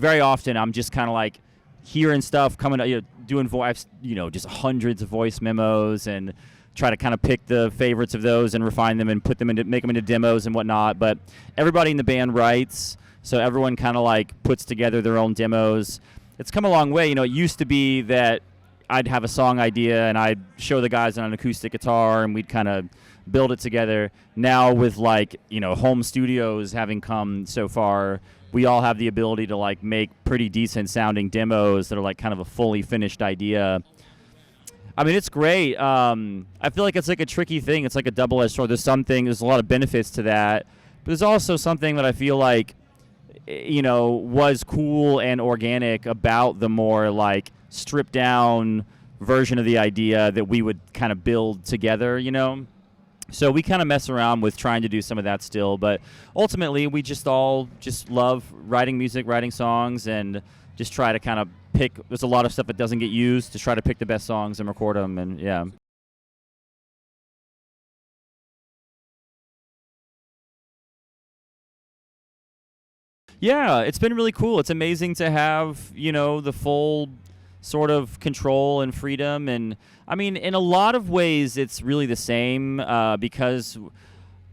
very often I'm just kind of like hearing stuff coming, doing voice, just hundreds of voice memos and try to kind of pick the favorites of those and refine them and make them into demos and whatnot. But everybody in the band writes, so everyone kind of like puts together their own demos. It's come a long way. It used to be that I'd have a song idea and I'd show the guys on an acoustic guitar and we'd kind of build it together. Now with home studios having come so far, we all have the ability to like make pretty decent sounding demos that are like kind of a fully finished idea. I mean, it's great. I feel like it's like a tricky thing. It's like a double-edged sword. There's a lot of benefits to that, but there's also something that I feel like, was cool and organic about the more like stripped down version of the idea that we would kind of build together, So we kind of mess around with trying to do some of that still, but ultimately we just all love writing music, writing songs, and just try to kind of pick. There's a lot of stuff that doesn't get used to try to pick the best songs and record them, and yeah. Yeah, it's been really cool. It's amazing to have, the full sort of control and freedom. And I mean, in a lot of ways, it's really the same because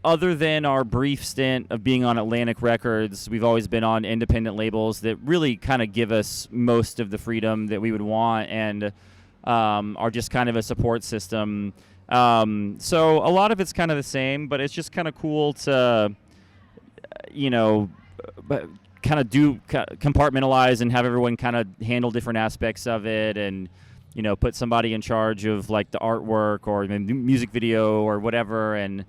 other than our brief stint of being on Atlantic Records, we've always been on independent labels that really kind of give us most of the freedom that we would want and are just kind of a support system. So a lot of it's kind of the same, but it's just kind of cool to, kind of compartmentalize and have everyone kind of handle different aspects of it and, put somebody in charge of like the artwork or the music video or whatever. And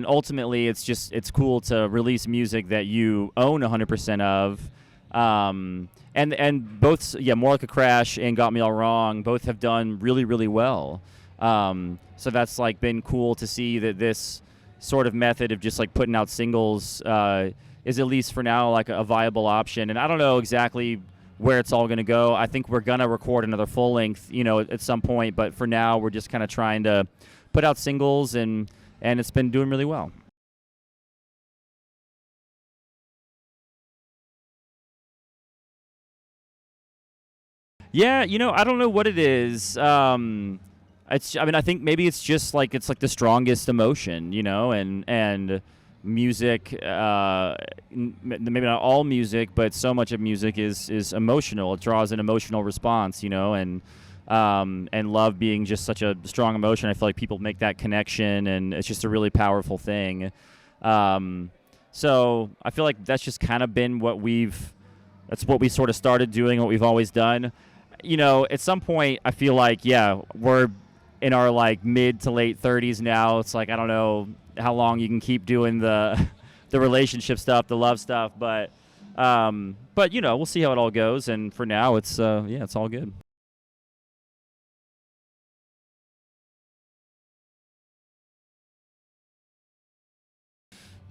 ultimately it's cool to release music that you own 100% of. And both, More Like a Crash and Got Me All Wrong both have done really, really well. So that's like been cool to see that this sort of method of just like putting out singles is at least for now like a viable option. And I don't know exactly where it's all going to go. I think we're going to record another full length, at some point, but for now we're just kind of trying to put out singles and it's been doing really well. Yeah, I don't know what it is. I think maybe it's just like it's like the strongest emotion, and music. Maybe not all music, but so much of music is emotional. It draws an emotional response, and love being just such a strong emotion. I feel like people make that connection, and it's just a really powerful thing. So I feel like that's just kind of been that's what we sort of started doing, what we've always done. At some point, I feel like, we're in our like mid to late 30s now. It's like, I don't know how long you can keep doing the relationship stuff, the love stuff, but we'll see how it all goes. And for now, it's all good.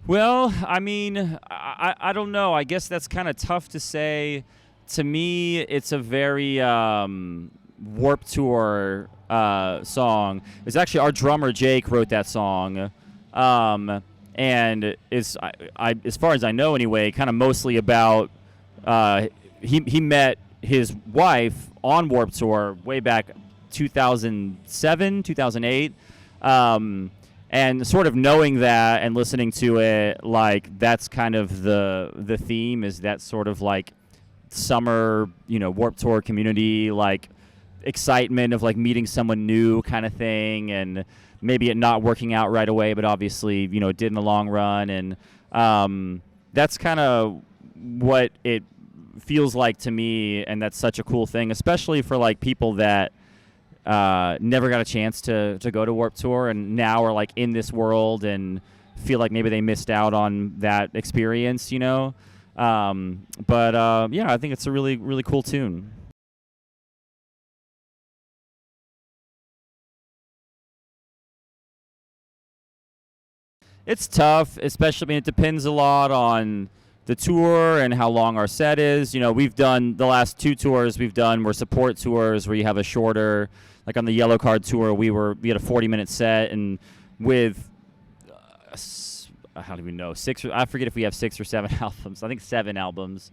Well, I mean, I don't know. I guess that's kind of tough to say. To me, it's a very Warped Tour song. It's actually our drummer Jake wrote that song, and is as far as I know anyway, kind of mostly about he met his wife on Warped Tour way back 2007, 2008. And sort of knowing that and listening to it, like that's kind of the theme, is that sort of like summer, Warped Tour community, like excitement of like meeting someone new kind of thing, and maybe it not working out right away, but obviously, it did in the long run. And that's kind of what it feels like to me, and that's such a cool thing, especially for like people that never got a chance to go to Warped Tour and now are like in this world and feel like maybe they missed out on that experience, But I think it's a really, really cool tune. It's tough, especially, it depends a lot on the tour and how long our set is. We've done the last two tours were support tours where you have a shorter, like on the Yellow Card tour, we had a 40-minute set, and with I don't even know, I forget if we have 6 or 7 albums. I think 7 albums.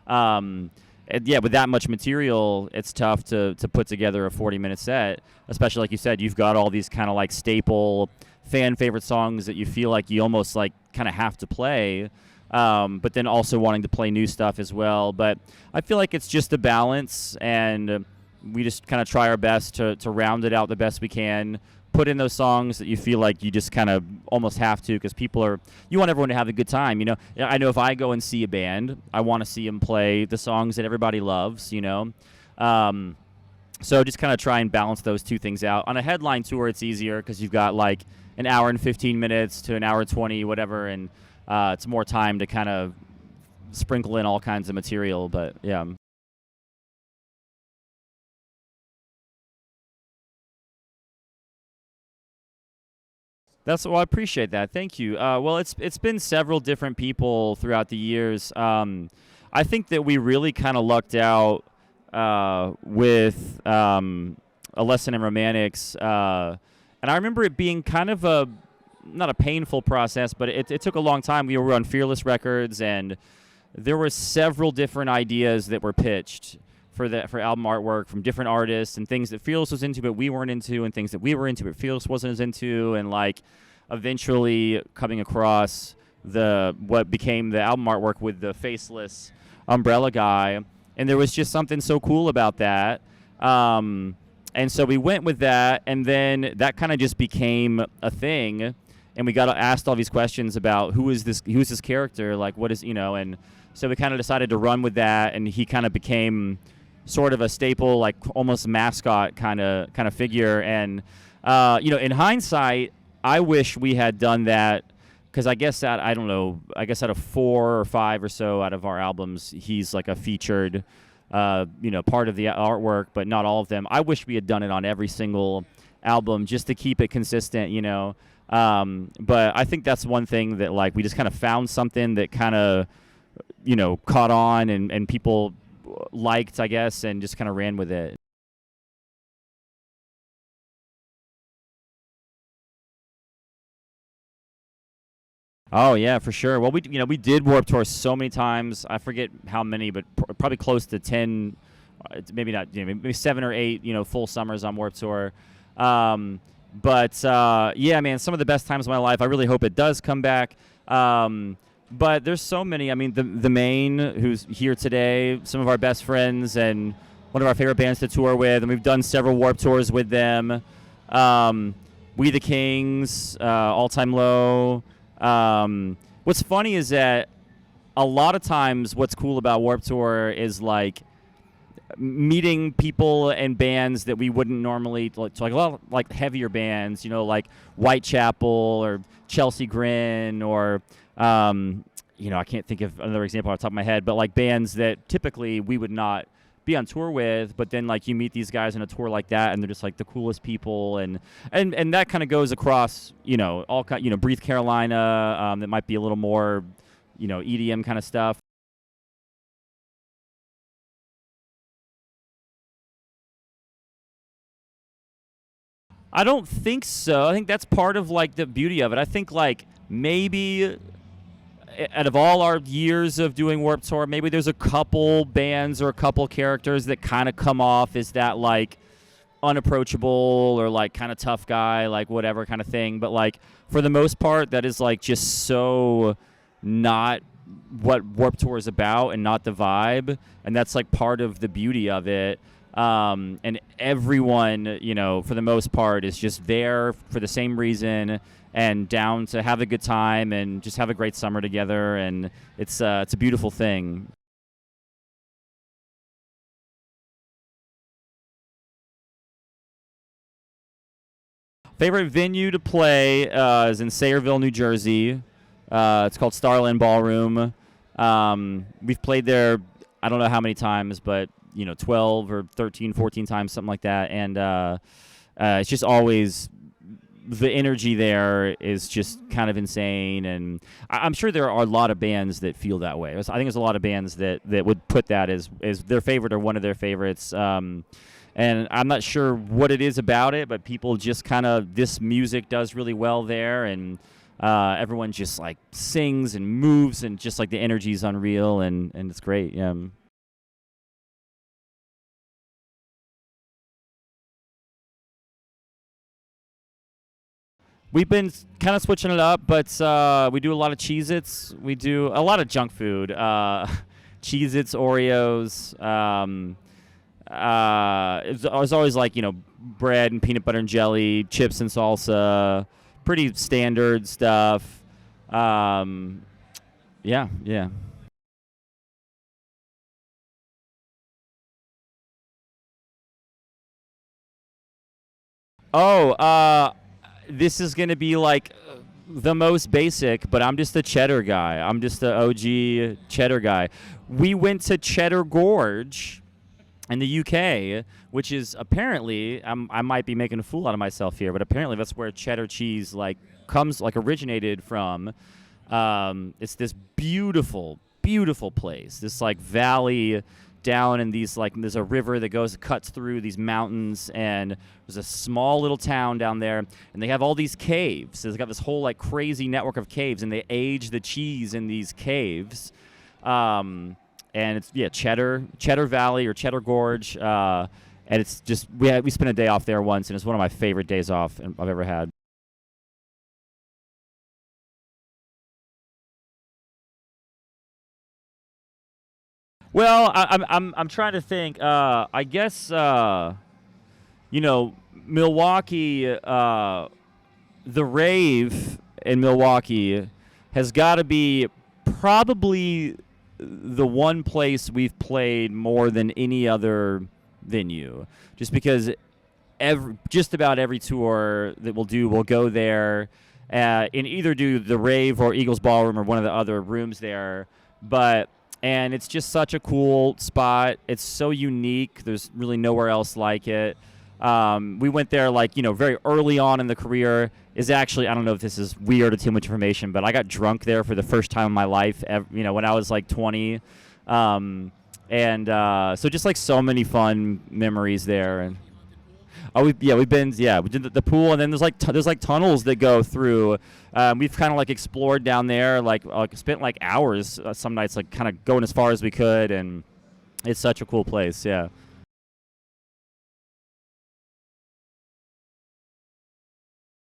And yeah, with that much material, it's tough to put together a 40-minute set, especially like you said, you've got all these kind of like staple fan favorite songs that you feel like you almost like kind of have to play, but then also wanting to play new stuff as well. But I feel like it's just a balance, and we just kind of try our best to round it out the best we can, put in those songs that you feel like you just kind of almost have to, because you want everyone to have a good time, you know. I know if I go and see a band, I want to see them play the songs that everybody loves, you know. So just kind of try and balance those two things out. On a headline tour, it's easier because you've got like an hour and 15 minutes to an hour and 20, whatever, and it's more time to kind of sprinkle in all kinds of material, but yeah. Well, I appreciate that. Thank you. Well, it's been several different people throughout the years. I think that we really kind of lucked out with A Lesson in Romantics, and I remember it being kind of not a painful process, but it took a long time. We were on Fearless Records, and there were several different ideas that were pitched for album artwork from different artists, and things that Fearless was into but we weren't into, and things that we were into but Fearless wasn't as into, and like eventually coming across what became the album artwork with the faceless umbrella guy, and there was just something so cool about that. And so we went with that, and then that kind of just became a thing, and we got asked all these questions about who is this character, like what is, you know, and so we kind of decided to run with that, and he kind of became sort of a staple, like almost mascot kind of figure. And you know, in hindsight, I wish we had done that, because I guess I don't know, I guess out of 4 or 5 or so out of our albums, he's like a featured, you know, part of the artwork, but not all of them. I wish we had done it on every single album just to keep it consistent, you know. But I think that's one thing that like we just kind of found something that kind of, you know, caught on and people liked, I guess, and just kind of ran with it. Oh yeah, for sure. Well, we did Warped Tour so many times. I forget how many, but probably close to 10, maybe not, you know, maybe 7 or 8, you know, full summers on Warped Tour. But yeah, man, some of the best times of my life. I really hope it does come back. But there's so many. I mean, the Main, who's here today, some of our best friends and one of our favorite bands to tour with, and we've done several Warped Tours with them. We the Kings, All Time Low. What's funny is that a lot of times what's cool about Warped Tour is like meeting people and bands that we wouldn't normally like a lot of, like heavier bands, you know, like Whitechapel or Chelsea Grin or you know, I can't think of another example off the top of my head, but like bands that typically we would not be on tour with, but then like you meet these guys on a tour like that, and they're just like the coolest people, and that kind of goes across, you know, you know, Breathe Carolina, that might be a little more, you know, EDM kind of stuff. I don't think so. I think that's part of like the beauty of it. I think like maybe out of all our years of doing Warped Tour, maybe there's a couple bands or a couple characters that kind of come off as that like unapproachable or like kind of tough guy, like whatever kind of thing. But like for the most part, that is like just so not what Warped Tour is about and not the vibe. And that's like part of the beauty of it. And everyone, you know, for the most part is just there for the same reason and down to have a good time and just have a great summer together, and it's a beautiful thing. Favorite venue to play is in Sayreville, New Jersey. It's called Starland Ballroom. We've played there, I don't know how many times, but you know, 12 or 13, 14 times, something like that. And it's just always, the energy there is just kind of insane. And I'm sure there are a lot of bands that feel that way. I think there's a lot of bands that would put that as their favorite or one of their favorites. And I'm not sure what it is about it, but people just kind of, this music does really well there. And Everyone just like sings and moves, and just like the energy is unreal, and it's great. Yeah. We've been kind of switching it up, but we do a lot of Cheez-Its. We do a lot of junk food. Cheez-Its, Oreos. It's always like, bread and peanut butter and jelly, chips and salsa. Pretty standard stuff. Yeah, yeah. Oh, this is gonna be like the most basic, but I'm just a cheddar guy. I'm just the OG cheddar guy. We went to Cheddar Gorge in the UK, which is apparently, I might be making a fool out of myself here, but apparently that's where cheddar cheese like comes, like originated from. It's this beautiful, beautiful place. This like valley down in these, like, there's a river that cuts through these mountains, and there's a small little town down there, and they have all these caves. So they've got this whole like crazy network of caves, and they age the cheese in these caves. And it's, yeah, Cheddar Valley or Cheddar Gorge, and it's just, we spent a day off there once, and it's one of my favorite days off I've ever had. Well, I'm trying to think. I guess Milwaukee, the rave in Milwaukee has got to be probably the one place we've played more than any other venue, just because just about every tour that we'll do, we'll go there and either do the rave or Eagles Ballroom or one of the other rooms there. And it's just such a cool spot. It's so unique. There's really nowhere else like it. We went there like, very early on in the career. Is actually, I don't know if this is weird or too much information, but I got drunk there for the first time in my life, when I was like 20. So just like so many fun memories there. And we've been, we did the pool, and then there's like tunnels that go through. We've kind of like explored down there, like spent like hours some nights, like kind of going as far as we could, and it's such a cool place. Yeah.